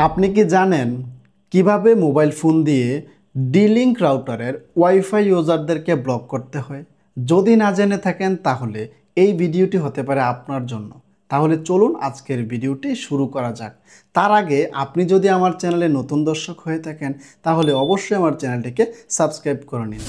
আপনি কি জানেন কিভাবে মোবাইল ফোন দিয়ে ডি-লিঙ্ক রাউটারের ওয়াইফাই ইউজারদেরকে ব্লক করতে হয়? যদি না জেনে থাকেন তাহলে এই ভিডিওটি হতে পারে আপনার জন্য। তাহলে চলুন আজকের ভিডিওটি শুরু করা যাক। তার আগে আপনি যদি আমার চ্যানেলে নতুন দর্শক হয়ে থাকেন তাহলে অবশ্যই আমার চ্যানেলটিকে সাবস্ক্রাইব করে নিন।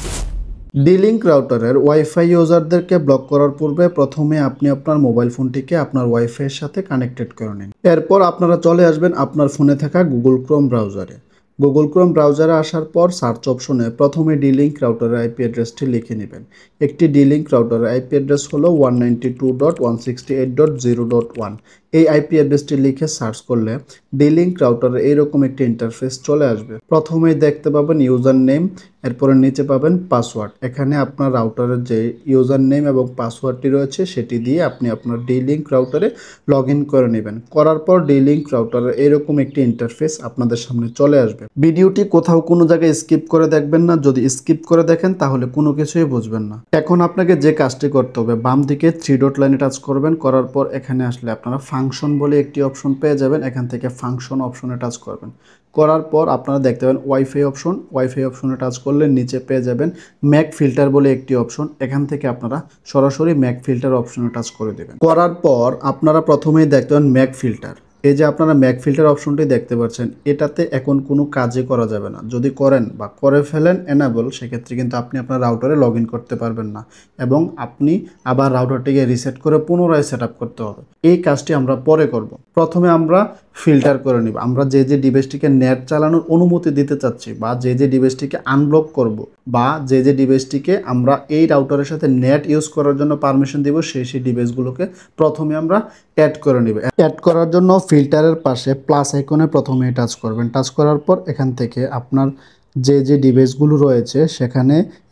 ডি-লিঙ্ক রাউটারের ওয়াইফাই ইউজারদেরকে ব্লক করার পূর্বে প্রথমে আপনি আপনার মোবাইল ফোনটিকে আপনার ওয়াইফাইয়ের সাথে কানেক্টেড করে নিন। এরপর আপনারা চলে আসবেন আপনার ফোনে থাকা গুগল ক্রোম ব্রাউজারে। গুগল ক্রোম ব্রাউজারে আসার পর সার্চ অপশনে প্রথমে ডি-লিঙ্ক রাউটারের আইপি অ্যাড্রেসটি লিখে নেবেন। একটি ডি-লিঙ্ক রাউটারের আইপি অ্যাড্রেস হলো 192.168.0.1। এই আইপি অ্যাড্রেসটি লিখে সার্চ করলে ডি-লিঙ্ক রাউটারের এইরকম একটি ইন্টারফেস চলে আসবে। প্রথমেই দেখতে পাবেন ইউজার নেম, এরপরে নিচে পাবেন পাসওয়ার্ড। এখানে আপনার রাউটারের যে ইউজার নেম এবং পাসওয়ার্ডটি রয়েছে সেটি দিয়ে আপনি আপনার ডি-লিঙ্ক রাউটারে লগ ইন করে নেবেন। করার পর ডি-লিঙ্ক রাউটারের এরকম একটি ইন্টারফেস আপনাদের সামনে চলে আসবে। ভিডিওটি কোথাও কোনো জায়গায় স্কিপ করে দেখবেন না, যদি স্কিপ করে দেখেন তাহলে কোনো কিছুই বুঝবেন না। এখন আপনাকে যে কাজটি করতে হবে, বাম দিকে 3 ডট লাইনে টাচ করবেন। করার পর এখানে আসলে আপনারা ফাংশন বলে একটি অপশন পেয়ে যাবেন। এখান থেকে ফাংশন অপশনে টাচ করবেন। করার পর আপনারা দেখতে পাবেন ওয়াইফাই অপশন। ওয়াইফাই অপশনে টাচ করলে নিচে পেয়ে যাবেন ম্যাক ফিল্টার বলে একটি অপশন। এখান থেকে আপনারা সরাসরি ম্যাক ফিল্টার অপশনে টাচ করে দেবেন। করার পর আপনারা প্রথমেই দেখতে পাবেন ম্যাক ফিল্টার। এই যে আপনারা ম্যাক ফিল্টার অপশনটি দেখতে পাচ্ছেন, এটাতে এখন কোনো কাজই করা যাবে না। যদি করেন বা করে ফেলেন এনাবল, সেক্ষেত্রে কিন্তু আপনি আপনার রাউটারে লগ ইন করতে পারবেন না এবং আপনি আবার রাউটারটিকে রিসেট করে পুনরায় সেট আপ করতে হবে। এই কাজটি আমরা পরে করব। প্রথমে আমরা ফিল্টার করে নিব। আমরা যে ডিভাইসটিকে নেট চালানোর অনুমতি দিতে চাচ্ছি বা যে ডিভাইসটিকে আনব্লক করব বা যে ডিভাইসটিকে আমরা এই রাউটারের সাথে নেট ইউজ করার জন্য পারমিশন দিব, সেই ডিভাইসগুলোকে প্রথমে আমরা অ্যাড করে নিব। অ্যাড করার জন্য ফিল্টারের পাশে প্লাস আইকনে প্রথমে টাচ করবেন। টাচ করার পর এখান থেকে আপনার যে ডিভাইসগুলো রয়েছে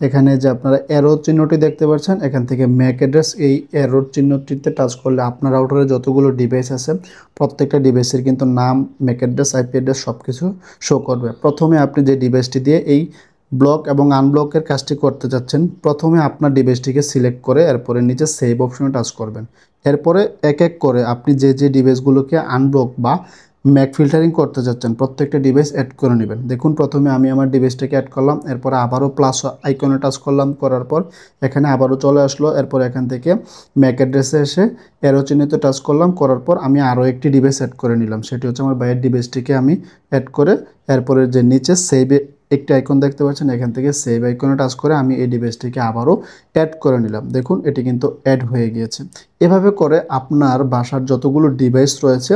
এখানে যে আপনারা অ্যারো চিহ্নটি দেখতে পাচ্ছেন, এখান থেকে ম্যাক অ্যাড্রেস, এই অ্যারো চিহ্নটিতে টাচ করলে আপনার রাউটারে যতগুলো ডিভাইস আছে প্রত্যেকটা ডিভাইসের কিন্তু নাম, ম্যাক অ্যাড্রেস, আইপি অ্যাড্রেস সব কিছু শো করবে। প্রথমে আপনি যে ডিভাইসটি দিয়ে এই ব্লক এবং আনব্লকের কাজটি করতে যাচ্ছেন, প্রথমে আপনার ডিভাইসটিকে সিলেক্ট করে এরপরে নিচে সেভ অপশনে টাচ করবেন। এরপরে এক এক করে আপনি যে ডিভাইসগুলোকে আনব্লক বা ম্যাক ফিল্টারিং করতে যাচ্ছেন প্রত্যেকটা ডিভাইস অ্যাড করে নেবেন। দেখুন প্রথমে আমি আমার ডিভাইসটাকে অ্যাড করলাম, এরপরে আবারও প্লাস আইকনে টাচ করলাম। করার পর এখানে আবারও চলে আসলো। এরপর এখান থেকে ম্যাক অ্যাড্রেসে এসে অ্যারো চিহ্নিতে টাচ করলাম। করার পর আমি আরও একটি ডিভাইস অ্যাড করে নিলাম, সেটি হচ্ছে আমার বাইরের ডিভাইসটিকে আমি অ্যাড করে এরপরে যে নিচে সেভে একটি আইকন দেখতে পাচ্ছেন, এখান থেকে সেভ আইকনে টাচ করে আমি এই ডিভাইসটিকে আবারও অ্যাড করে নিলাম। দেখুন এটি কিন্তু অ্যাড হয়ে গিয়েছে। এভাবে করে আপনার বাসার যতগুলো ডিভাইস রয়েছে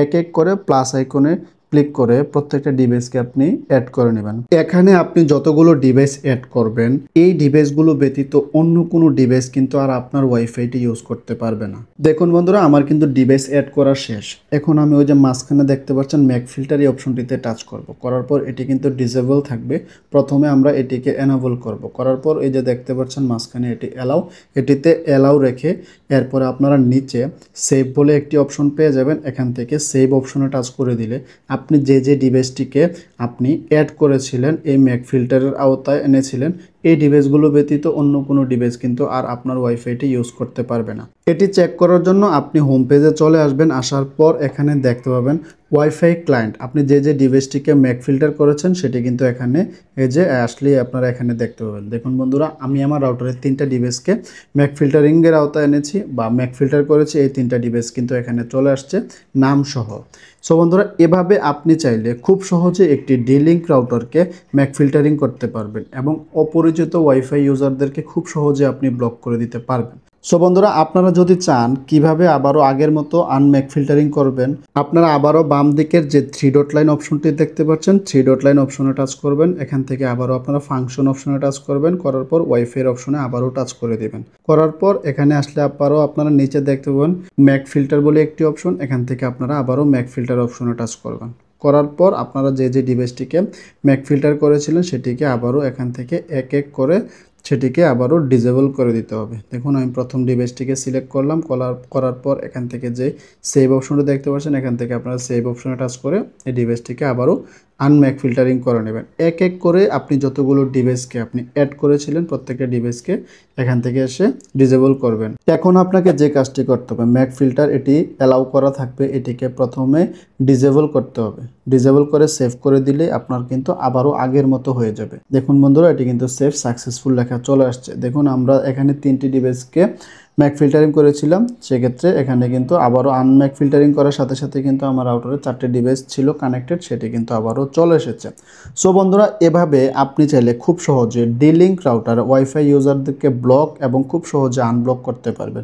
এক এক করে প্লাস আইকনে ক্লিক করে প্রত্যেকটা ডিভাইসকে আপনি অ্যাড করে নেবেন। এখানে আপনি যতগুলো ডিভাইস অ্যাড করবেন এই ডিভাইসগুলো ব্যতীত অন্য কোনো ডিভাইস কিন্তু আর আপনার ওয়াইফাইটি ইউজ করতে পারবে না। দেখুন বন্ধুরা, আমার কিন্তু ডিভাইস অ্যাড করা শেষ। এখন আমি ওই যে মাঝখানে দেখতে পাচ্ছেন ম্যাক ফিল্টার, এই অপশনটিতে টাচ করব। করার পর এটি কিন্তু ডিসেবল থাকবে। প্রথমে আমরা এটিকে এনাবল করব। করার পর এই যে দেখতে পাচ্ছেন মাঝখানে এটি অ্যালাউ, এটিতে অ্যালাউ রেখে এরপরে আপনারা নিচে সেভ বলে একটি অপশন পেয়ে যাবেন। এখান থেকে সেভ অপশনে টাচ করে দিলে আপনি যে ডিভাইসটিকে আপনি অ্যাড করেছিলেন, এই ম্যাক ফিল্টারের আওতায় এনেছিলেন, এই ডিভাইসগুলো ব্যতীত অন্য কোনো ডিভাইস কিন্তু আর আপনার ওয়াইফাইটি ইউজ করতে পারবে না। এটি চেক করার জন্য আপনি হোম পেজে চলে আসবেন। আসার পর এখানে দেখতে পাবেন ওয়াইফাই ক্লায়েন্ট। আপনি যে ডিভাইসটিকে ম্যাক ফিল্টার করেছেন সেটি কিন্তু এখানে এই যে আসলে আপনারা এখানে দেখতে পাবেন। দেখুন বন্ধুরা, আমি আমার রাউটারের 3টা ডিভাইসকে ম্যাক ফিল্টারিংয়ের আওতায় এনেছি বা ম্যাক ফিল্টার করেছি। এই 3টা ডিভাইস কিন্তু এখানে চলে আসছে নাম সহ। সো বন্ধুরা, এভাবে আপনি চাইলে খুব সহজে একটি ডি-লিঙ্ক রাউটারকে ম্যাক ফিল্টারিং করতে পারবেন এবং অপরিচিত ওয়াইফাই ইউজারদেরকে খুব সহজে আপনি ব্লক করে দিতে পারবেন। সো বন্ধুরা, আপনারা যদি চান কিভাবে আবারও আগের মতো আনম্যাক ফিল্টারিং করবেন, আপনারা আবারও বাম দিকের যে 3 ডট লাইন অপশনটি দেখতে পাচ্ছেন, 3 ডট লাইন অপশনে টাচ করবেন। এখান থেকে আবারও আপনারা ফাংশন অপশনে টাচ করবেন। করার পর ওয়াইফাই অপশনে আবারও টাচ করে দেবেন। করার পর এখানে আসলে আবারও আপনারা নিচে দেখতে পাবেন ম্যাক ফিল্টার বলে একটি অপশন, এখান থেকে আপনারা আবারও ম্যাক ফিল্টার অপশনে টাচ করবেন। করার পর আপনারা যে ডিভাইসটিকে ম্যাক ফিল্টার করেছিলেন সেটিকে আবারও এখান থেকে এক এক করে সেটিকে আবারও ডিসেবল করে দিতে হবে। দেখুন আমি প্রথম ডিভাইসটিকে সিলেক্ট করলাম, করার পর এখান থেকে যে সেভ অপশনটা দেখতে পাচ্ছেন, এখান থেকে আপনারা সেভ অপশনে টাচ করে এই ডিভাইসটিকে আবারও আনম্যাক ফিল্টারিং করে নেবেন। এক এক করে আপনি যতগুলো ডিভাইসকে আপনি অ্যাড করেছিলেন প্রত্যেকটা ডিভাইসকে এখান থেকে এসে ডিসেবল করবেন। এখন আপনাকে যে কাজটি করতে হবে, ম্যাক ফিল্টার এটি অ্যালাউ করা থাকবে, এটিকে প্রথমে ডিসেবল করতে হবে। ডিসেবল করে সেভ করে দিলে আপনার কিন্তু আবারও আগের মতো হয়ে যাবে। দেখুন বন্ধুরা, এটি কিন্তু সেভ সাকসেসফুল লেখা চলে আসছে। দেখুন আমরা এখানে 3টি ডিভাইসকে ম্যাক ফিল্টারিং করেছিলাম, সেক্ষেত্রে এখানে কিন্তু আবারও আনম্যাক ফিল্টারিং করার সাথে সাথে কিন্তু আমার রাউটারে 4টি ডিভাইস ছিল কানেক্টেড, সেটি কিন্তু আবারও চলে এসেছে। সো বন্ধুরা, এভাবে আপনি চাইলে খুব সহজে ডি-লিঙ্ক রাউটার ওয়াইফাই ইউজারদেরকে ব্লক এবং খুব সহজে আনব্লক করতে পারবেন।